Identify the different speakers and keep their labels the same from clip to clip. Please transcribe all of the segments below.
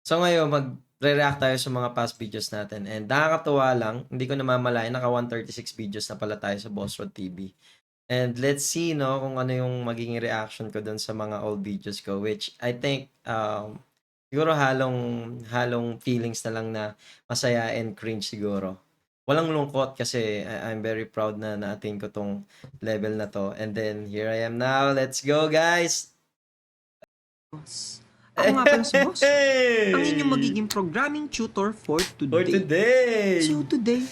Speaker 1: So ngayon magre-react tayo sa mga past videos natin and nakakatuwa lang, hindi ko namamalayan naka 136 videos na pala tayo sa Boss Rod TV. And let's see 'no, kung ano yung magiging reaction ko dun sa mga old videos ko which I think, siguro halong halong feelings na lang na masaya and cringe siguro. Walang lungkot kasi I'm very proud na na-attain ko 'tong level na 'to and then here I am now, let's go guys!
Speaker 2: Boss. Ako nga pala si Boss, ang inyong magiging programming tutor for
Speaker 1: For
Speaker 2: today.
Speaker 1: today!
Speaker 2: So today,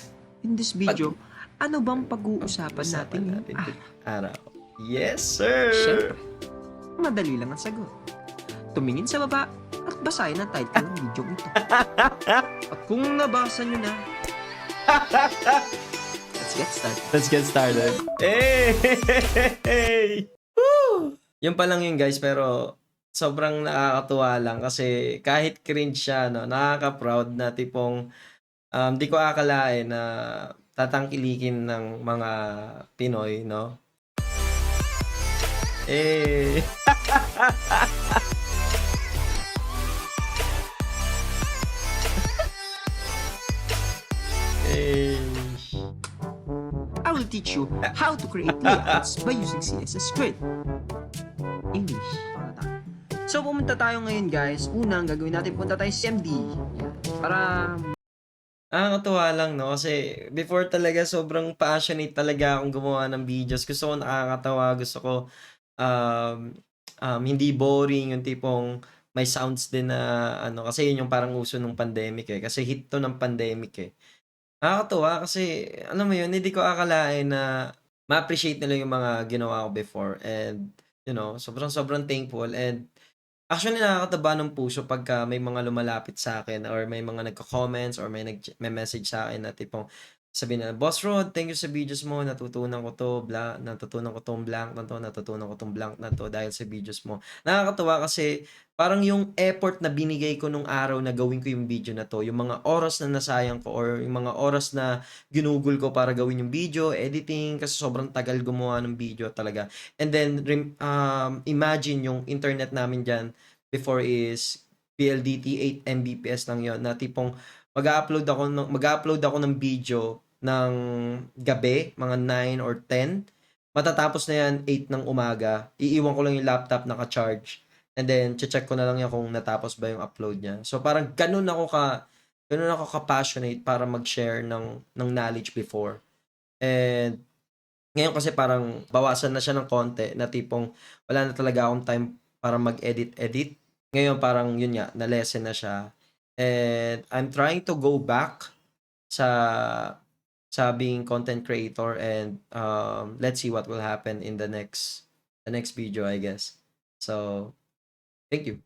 Speaker 2: in this video, ano bang pag-uusapan
Speaker 1: Usapan
Speaker 2: natin
Speaker 1: natin
Speaker 2: ngayong
Speaker 1: araw. Yes, sir!
Speaker 2: Siyempre, madali lang ang sagot. Tumingin sa baba at basahin ang title ng video ito. At kung nabasa nyo na, let's get started.
Speaker 1: Let's get started. Hey! Woo! Yun pa lang yun guys, pero sobrang nakakatuwa lang kasi kahit cringe siya, no, nakaka-proud na tipong di ko akalain na tatangkilikin ng mga Pinoy, no? Eh. Eh.
Speaker 2: I will teach you how to create layouts by using CSS Grid. English. So pumunta tayo ngayon guys. Unang gagawin natin, punta tayo sa CMD. Yan. Para
Speaker 1: Nakakatuwa lang 'no, kasi before talaga sobrang passionate talaga akong gumawa ng videos. Gusto ko nakakatawa, gusto ko, um, hindi boring yung tipong may sounds din na ano, kasi yun yung parang uso nung pandemic, eh, kasi hit 'to ng pandemic, eh. Nakakatuwa kasi alam mo yun, hindi ko akalain na ma-appreciate nila yung mga ginawa ko before and sobrang-sobrang thankful and actually, nakakataba ng puso pagka may mga lumalapit sa akin or may mga nagko-comments or may message sa akin na tipong sabihin nila, "Boss Rod, thank you sa videos mo, natutunan ko 'to, natutunan ko 'tong blank na 'to, natutunan ko 'tong blank na 'to dahil sa videos mo." Nakakatuwa kasi parang yung effort na binigay ko nung araw na gawin ko yung video na 'to, yung mga oras na nasayang ko or yung mga oras na ginugol ko para gawin yung video, editing, kasi sobrang tagal gumawa ng video talaga. And then imagine yung internet namin diyan before is PLDT 8 Mbps lang yon na tipong mag-a-upload ako ng video ng gabi, mga 9 or 10. Matatapos na yan 8 ng umaga. Iiwan ko lang yung laptop naka-charge. And then check ko na lang yan kung natapos ba yung upload niya. So parang ganun ako ka-passionate para mag-share ng knowledge before. And ngayon kasi parang bawasan na siya ng konti na tipong wala na talaga akong time para mag-edit-edit. Ngayon parang yun nga, na-lessen na siya. And I'm trying to go back sa being content creator and let's see what will happen in the next video, I guess. So, thank you.